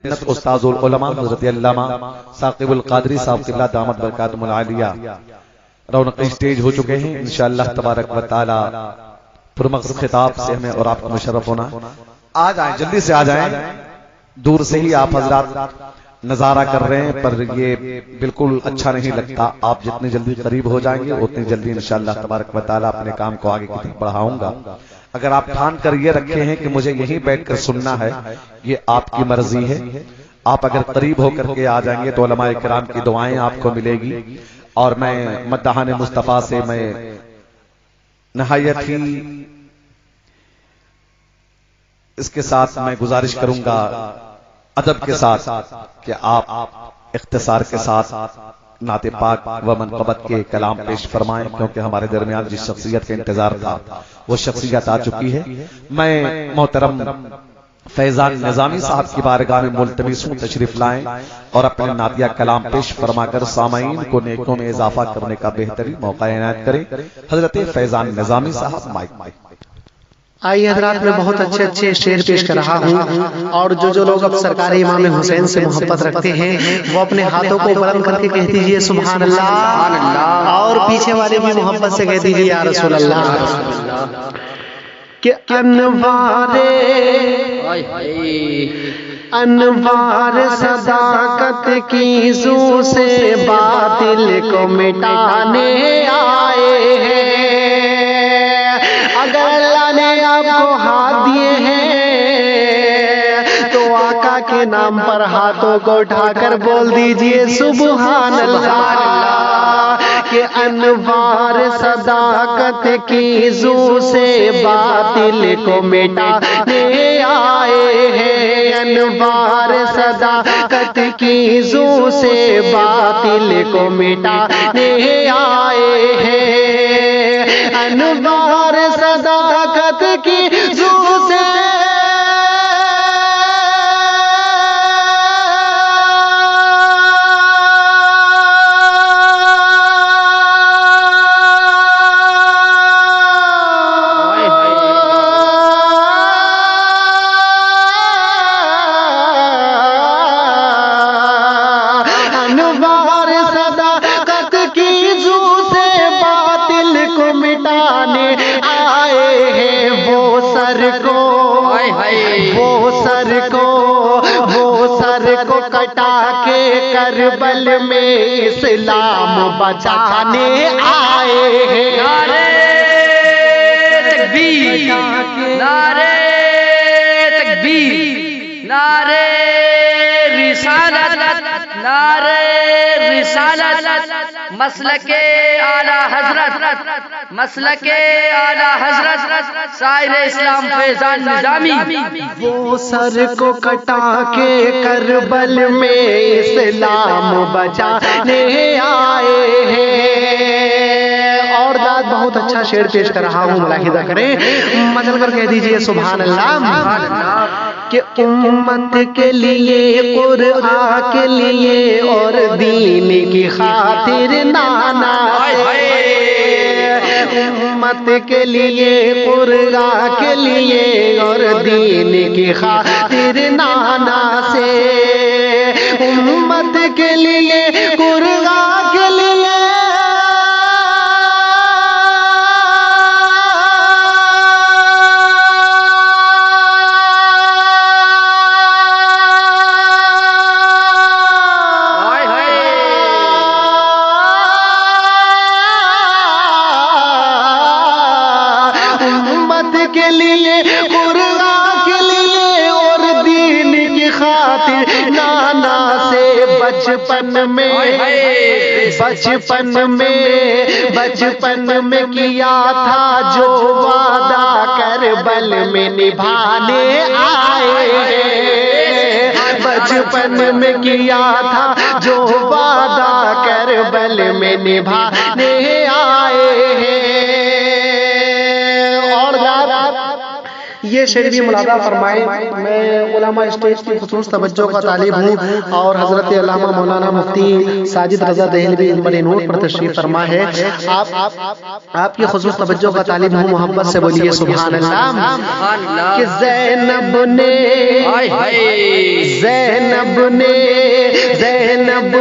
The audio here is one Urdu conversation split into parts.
استاذ العلماء حضرت علامہ ثاقب القادری صاحب قبلہ دامت برکاتہم العالیہ رونق اسٹیج ہو چکے ہیں. انشاءاللہ تبارک و تعالی پرمغز خطاب سے ہمیں اور آپ کو مشرف ہونا. آ جائیں، جلدی سے آ جائیں. دور سے ہی آپ حضرات نظارہ کر رہے ہیں پر یہ بالکل اچھا نہیں لگتا. آپ جتنی جلدی قریب ہو جائیں گے اتنی جلدی انشاءاللہ تبارک و تعالی اپنے کام کو آگے کی طرف بڑھاؤں گا. اگر آپ ٹھان کر یہ رکھے ہیں کہ مجھے یہیں بیٹھ کر سننا ہے، یہ آپ کی مرضی ہے. آپ اگر قریب ہو کر کے آ جائیں گے تو علماء کرام کی دعائیں آپ کو ملے گی. اور میں مداحان مصطفیٰ سے میں نہایت ہی اس کے ساتھ میں گزارش کروں گا ادب کے ساتھ کہ آپ اختصار کے ساتھ نعت پاک و منقبت کے کلام پیش فرمائیں، کیونکہ ہمارے درمیان جس شخصیت کا انتظار تھا وہ شخصیت آ چکی ہے. میں محترم فیضان نظامی صاحب کی بارگاہ میں ملتمس ہوں تشریف لائیں اور اپنے نعتیہ کلام پیش فرما کر سامعین کو نیکوں میں اضافہ کرنے کا بہترین موقع عنایت کریں. حضرت فیضان نظامی صاحب مائک. آئیے حضرات، میں بہت اچھے اچھے شعر پیش کر رہا ہوں، اور جو لوگ اب سرکار امام حسین سے محبت رکھتے ہیں وہ اپنے ہاتھوں کو بلند کر کے کہہ دیجئے سبحان اللہ، اور پیچھے والے بھی محبت سے کہہ دیجئے یا رسول اللہ. کہ انوار صداقت کی زو سے باطل کو مٹانے آئے ہیں. اگر اللہ نے آپ کو ہاتھ دیے ہیں تو آقا کے نام پر ہاتھوں کو اٹھا کر بول دیجئے سبحان اللہ. کہ انوار صداقت کی زو سے باطل کو مٹانے آئے ہیں. انوار صداقت کی زو سے باطل کو مٹانے آئے ہیں. انوار صداقت کی زو سے کٹا کے کربل میں اسلام بچانے آئے ہیں. نعرہ تکبیر، نعرہ تکبیر، نعرہ رسالت، نعرہ رسالت. مسلک اعلی حضرت، مسلک اعلی حضرت سائر اسلام فیضان نظامی. وہ سر کو کٹا کے کربل میں اسلام بچانے آئے ہیں. اور داد بہت اچھا شعر پیش کر رہا ہوں، ملاحظہ کریں، مچل کر کہہ دیجئے سبحان اللہ. کہ امت کے لیے، قرآن کے لیے اور دین کی خاطر نانا سے، امت کے لیے، قرآن کے لیے اور دین کی خاطر نانا سے، امت کے لیے، قرآن کے لیے بچپن میں کیا تھا جو وعدہ کربل میں نبھانے آئے ہیں. بچپن میں کیا تھا جو وعدہ کربل میں نبھانے آئے ہیں. اور یہ یہ شعر بھی ملاحظہ فرمائے، میں علماء اسٹیج کی خصوص توجہ کا طالب ہوں اور حضرت علامہ مولانا مفتی ساجد رضا دہلوی بڑے نوٹ پر تشریف فرما ہے، آپ کی خصوص توجہ کا طالب ہوں، محبت سے بولیے سبحان اللہ۔ کہ زینب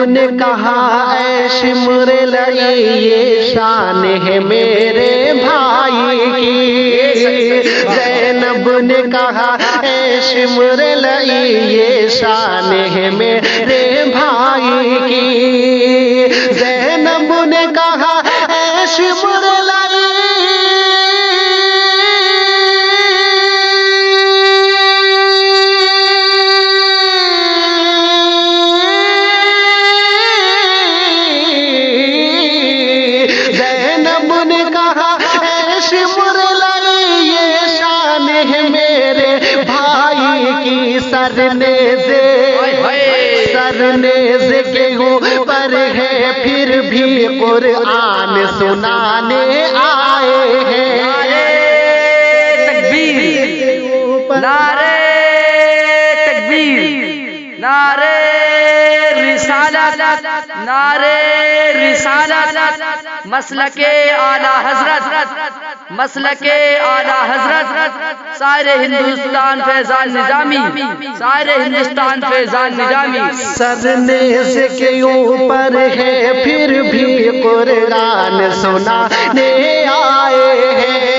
نے کہا اے شمر لئی یہ شان ہے میرے بھائی کی، زینب نے کہا اے شمر لئی یہ شان ہے میرے بھائی کی، زینب نے کہا اے شمر لئی سرنیز کے اوپر ہے پھر بھی قرآن سنانے آئے ہیں، تکبیر، نعرہ تکبیر، نعرہ رسالت، نعرہ رسالت، مسلک اعلی حضرت، مسلک اعلی حضرت، سائر ہندوستان فیضان نظامی، سائر ہندوستان فیضان نظامی۔ سرنیز کے اوپر ہے پھر بھی قرآن سنانے آئے ہیں،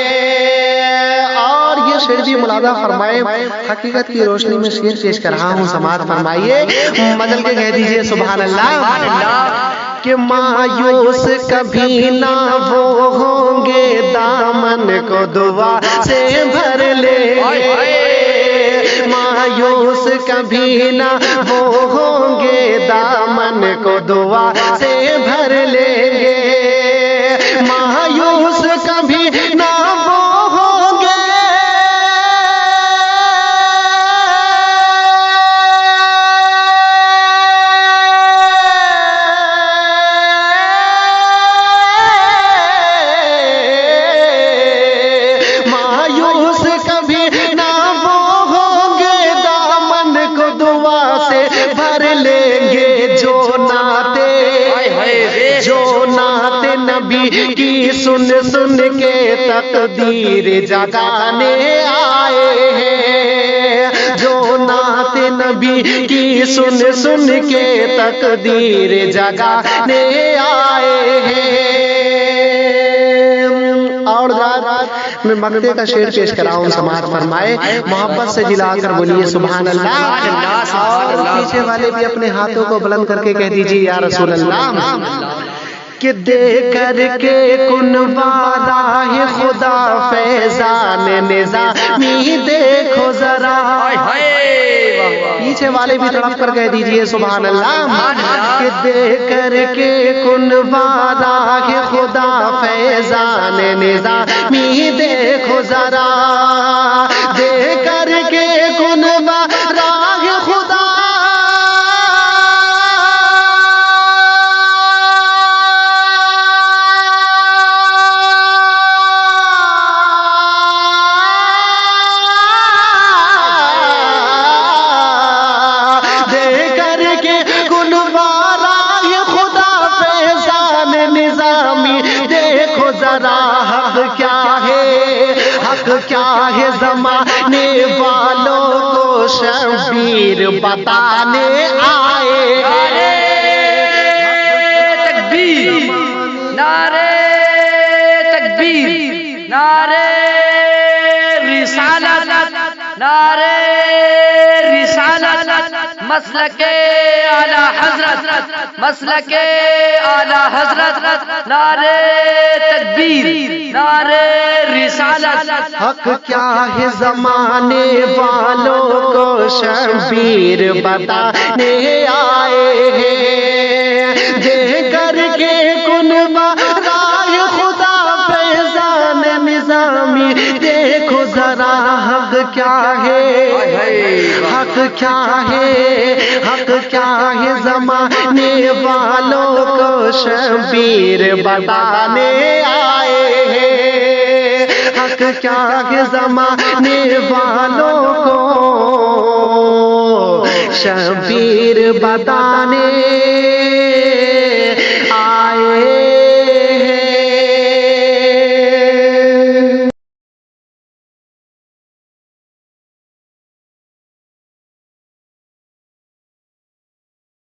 اور یہ شعر بھی ملاحظہ فرمائے، حقیقت کی روشنی میں شعر پیش کر رہا ہوں، سماعت فرمائیے، بدل کے کہہ دیجئے سبحان اللہ۔ کہ مایوس کبھی نہ وہ ہوں گے دامن کو دعا سے بھر لیں گے، مایوس کبھی نہ وہ ہوں گے دامن کو دعا سے بھر لیں گے، مایوس کبھی نہ وہ ہوں گے، کی سن سن کے تقدیر جگانے آئے ہیں، جو نعت نبی کی سن سن کے تقدیر جگانے آئے ہیں۔ اور میں مقطع کا شعر پیش کر رہا ہوں، سماعت فرمائے، محبت سے جلا کر بولیے سبحان اللہ، اور پیچھے والے بھی اپنے ہاتھوں کو بلند کر کے کہہ دیجیے یا رسول اللہ۔ کہ دے کر کے کنوارا ہے خدا فیضان نظامی دیکھو ذرا، پیچھے والے بھی تڑپ کر کہہ دیجئے سبحان اللہ۔ کہ دے کر کے کنوارا ہے خدا فیضان نظامی دیکھو ذرا، دے کر کے کنوارا ہے خدا کیا ہے زمانے والوں کو شبیر بتانے آئے ہیں، تکبیر، نعرہ تکبیر، نعرہ رسالت، نعرہ رسالت، مسلک اعلی حضرت، مسلک اعلی حضرت، نعرہ تکبیر، نعرہ رسالت۔ حق کیا ہے زمانے والوں کو شبیر بتانے آئے ہیں، دے کر کے کنوارا خدا فیضان نظامی دیکھو ذرا، حق کیا ہے، حق کیا ہے، حق کیا ہے زمانے والوں کو شبیر بتانے آئے ہیں، حق حق کیا ہے زمانے والوں کو شبیر بتانے